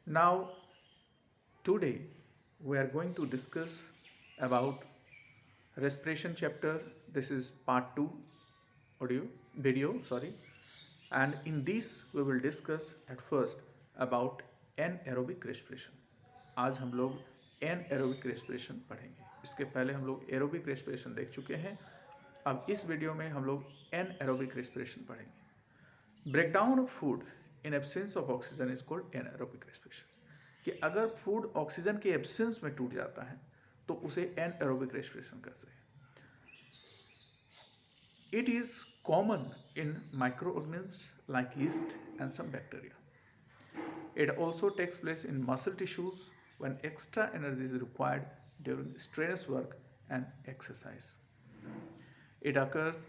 Now, today we are going to discuss about respiration chapter. This is part 2 audio video, sorry. And in this we will discuss at first about anaerobic respiration. आज हम लोग anaerobic respiration पढ़ेंगे. इसके पहले हम लोग aerobic respiration देख चुके हैं. अब इस वीडियो में हम लोग एनएरोबिक रेस्पिरेशन पढ़ेंगे. Breakdown of food in absence of oxygen is called anaerobic respiration. कि अगर फूड ऑक्सीजन के एब्सेंस में टूट जाता है तो उसे एनएरोबिक रेस्पिरेशन कहते हैं. It is common in microorganisms like yeast and some bacteria. It also takes place in muscle tissues when extra energy is required during strenuous work and exercise. It occurs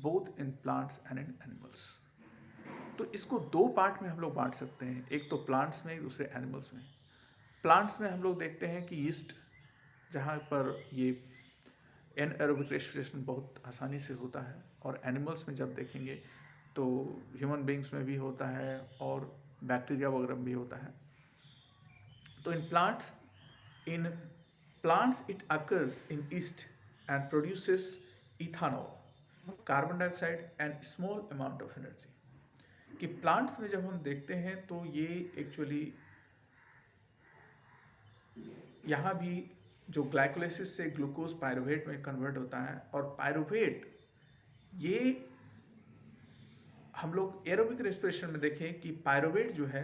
both in plants and in animals. तो इसको दो part में हम लोग बांट सकते हैं, एक तो प्लांट्स में, एक दूसरे एनिमल्स में. प्लांट्स में हम लोग देखते हैं कि यीस्ट, जहाँ पर ये एनएरोबिक रेस्पिरेशन बहुत आसानी से होता है, और एनिमल्स में जब देखेंगे तो ह्यूमन बींग्स में भी होता है और बैक्टीरिया वगैरह में भी होता है. तो in plants it occurs in east and produces ethanol, carbon dioxide and small amount of energy. कि प्लांट्स में जब हम देखते हैं तो ये एक्चुअली यहाँ भी जो ग्लाइकोलाइसिस से ग्लूकोज पायरुवेट में कन्वर्ट होता है, और पायरुवेट ये हम लोग एरोबिक रेस्पिरेशन में देखें कि पायरुवेट जो है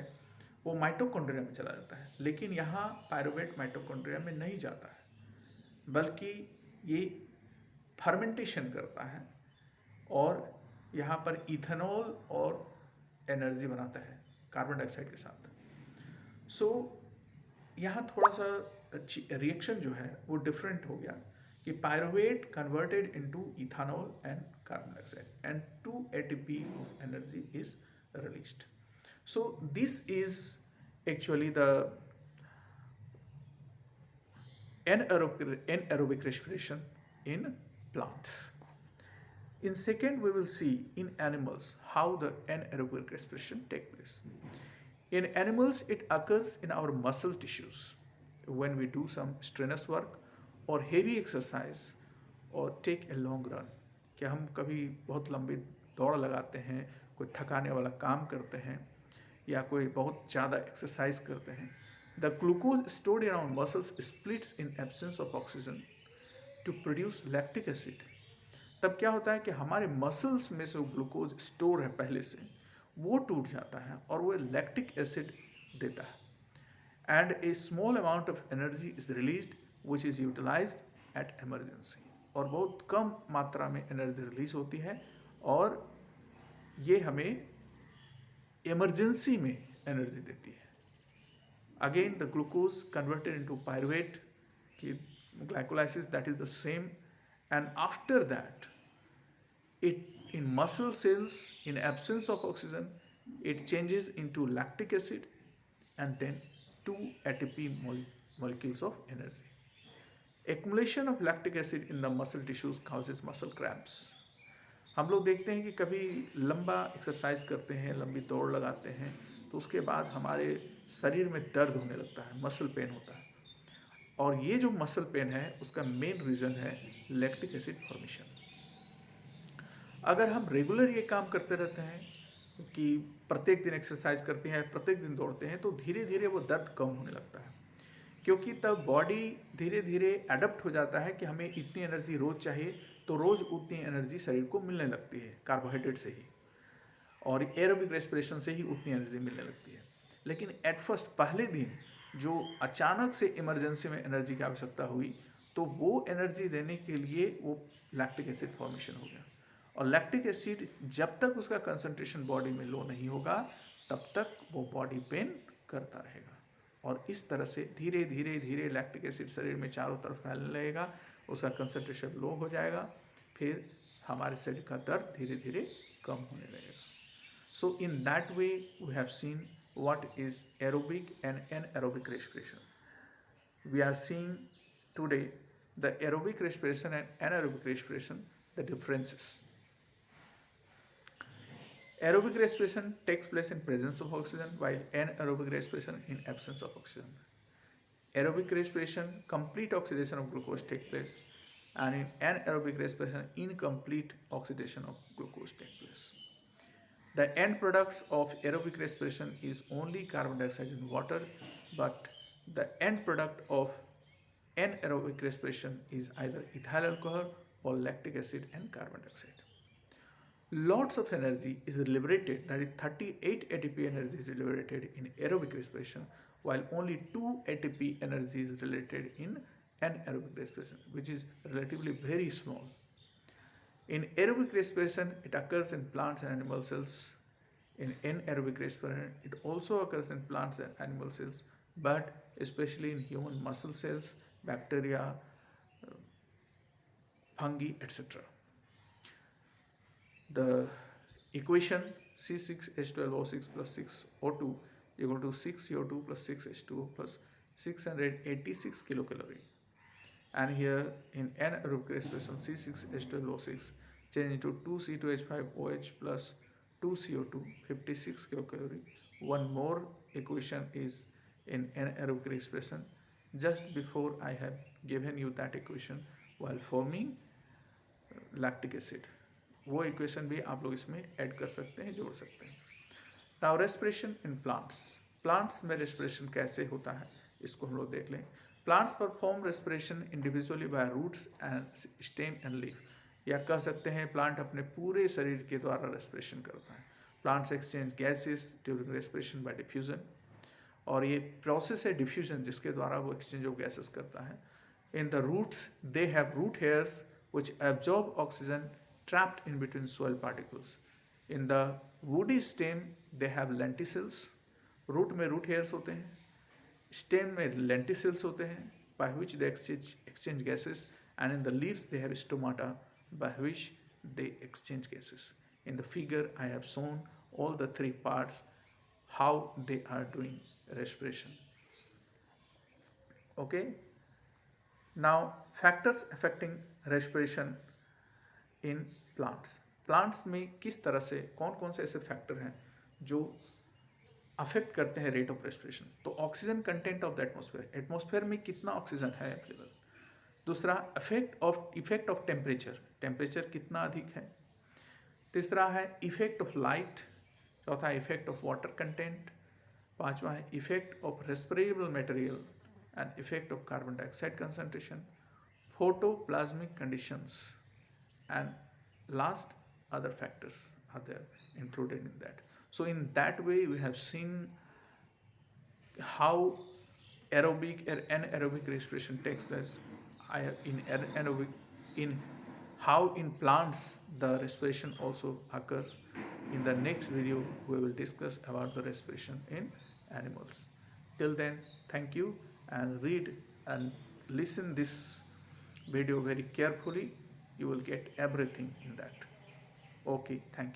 वो माइटोकॉन्ड्रिया में चला जाता है, लेकिन यहाँ पायरुवेट माइटोकॉन्ड्रिया में नहीं जाता है, बल्कि ये फर्मेंटेशन करता है और यहाँ पर इथेनॉल और एनर्जी बनाता है कार्बन डाइऑक्साइड के साथ. सो यहाँ थोड़ा सा रिएक्शन जो है वो डिफरेंट हो गया कि pyruvate converted into ethanol and carbon dioxide and 2 ATP of energy is released. So this is actually the anaerobic respiration in plants. In second, we will see in animals how the anaerobic respiration take place. In animals, it occurs in our muscle tissues when we do some strenuous work or heavy exercise or take a long run. कि हम कभी बहुत लंबी दौड़ लगाते हैं, कोई थकाने वाला काम करते हैं, या कोई बहुत ज़्यादा एक्सरसाइज करते हैं. The glucose stored in our muscles splits in absence of oxygen to produce lactic acid. तब क्या होता है कि हमारे मसल्स में से ग्लूकोज स्टोर है पहले से, वो टूट जाता है और वो लैक्टिक एसिड देता है. And a small amount of energy is released which is utilised at emergency. और बहुत कम मात्रा में एनर्जी रिलीज होती है और ये हमें इमरजेंसी में एनर्जी देती है. Again the glucose converted into pyruvate की glycolysis, that is the same. And after that it in muscle cells in absence of oxygen it changes into lactic acid and then 2 ATP molecules of energy. Accumulation of lactic acid in the muscle tissues causes muscle cramps. हम लोग देखते हैं कि कभी लंबा exercise करते हैं, लंबी दौड़ लगाते हैं, तो उसके बाद हमारे शरीर में दर्द होने लगता है, मसल पेन होता है. और ये जो मसल पेन है उसका मेन रीज़न है लैक्टिक एसिड फॉर्मेशन. अगर हम रेगुलर ये काम करते रहते हैं कि प्रत्येक दिन एक्सरसाइज करते हैं, प्रत्येक दिन दौड़ते हैं, तो धीरे धीरे वो दर्द कम होने लगता है, क्योंकि तब बॉडी धीरे धीरे एडप्ट हो जाता है कि हमें इतनी एनर्जी रोज़ चाहिए, तो रोज़ उतनी एनर्जी शरीर को मिलने लगती है कार्बोहाइड्रेट से ही, और एरोबिक रेस्पिरेशन से ही उतनी एनर्जी मिलने लगती है. लेकिन एट फर्स्ट पहले दिन जो अचानक से इमरजेंसी में एनर्जी की आवश्यकता हुई, तो वो एनर्जी देने के लिए वो लैक्टिक एसिड फॉर्मेशन हो गया. और लैक्टिक एसिड जब तक उसका कंसंट्रेशन बॉडी में लो नहीं होगा तब तक वो बॉडी पेन करता रहेगा. और इस तरह से धीरे धीरे धीरे लैक्टिक एसिड शरीर में चारों तरफ फैलने लगेगा, उसका कंसंट्रेशन लो हो जाएगा, फिर हमारे शरीर का दर्द धीरे धीरे कम होने लगेगा. So in that way we have seen what is aerobic and anaerobic respiration. We are seeing today the aerobic respiration and anaerobic respiration, the differences. Aerobic respiration takes place in presence of oxygen, while anaerobic respiration in absence of oxygen. Aerobic respiration, complete oxidation of glucose takes place, and in anaerobic respiration, incomplete oxidation of glucose takes place. The end products of aerobic respiration is only carbon dioxide and water, but the end product of anaerobic respiration is either ethyl alcohol or lactic acid and carbon dioxide. Lots of energy is liberated, that is 38 ATP energy is liberated in aerobic respiration, while only 2 ATP energy is related in anaerobic respiration, which is relatively very small. In aerobic respiration, it occurs in plants and animal cells. In anaerobic respiration, it also occurs in plants and animal cells, but especially in human muscle cells, bacteria, fungi, etc. The equation C6H12O6 plus 6O2 equal to 6CO2 plus 6H2O plus 686 kilocalorie. And here in anaerobic respiration, C6H12O6 change into 2C2H5OH plus 2CO2, 56 kilocalorie. One more equation is in anaerobic respiration. Just before I have given you that equation while forming lactic acid, वो equation भी आप लोग इसमें add कर सकते हैं, जोड़ सकते हैं. Now respiration in plants. Plants में रेस्पिरेशन कैसे होता है इसको हम लोग देख लें. Plants perform respiration individually by roots and stem and leaf. या कह सकते हैं प्लांट अपने पूरे शरीर के द्वारा रेस्पिरेशन करता है. Plants exchange gases during respiration bye diffusion. और ये प्रोसेस है डिफ्यूजन जिसके द्वारा वो एक्सचेंज ऑफ गैसेस करता है. In the roots they have root hairs which absorb oxygen trapped in between soil particles. In the woody stem, they have lenticels. Root में root hairs होते हैं, stem में lenticels होते हैं, by which they exchange gases, and in the leaves they have stomata, by which they exchange gases. In the figure, I have shown all the three parts, how they are doing respiration. Okay. Now, factors affecting respiration in plants. Plants में किस तरह से कौन कौन से ऐसे factor हैं जो अफेक्ट करते हैं रेट ऑफ रेस्पिरेशन. तो oxygen content of the atmosphere, atmosphere में कितना ऑक्सीजन है अवेलेबल. दूसरा इफेक्ट ऑफ टेम्परेचर, टेम्परेचर कितना अधिक है. तीसरा है इफेक्ट ऑफ लाइट. चौथा है इफेक्ट ऑफ वाटर कंटेंट. पांचवा है effect of respirable material and effect of carbon dioxide concentration, photoplasmic conditions, and last other factors are there included in that. So in that way we have seen how aerobic and anaerobic respiration takes place. In how in plants the respiration also occurs. In the next video we will discuss about the respiration in animals. Till then, thank you, and read and listen this video very carefully. You will get everything in that. Okay, thank you.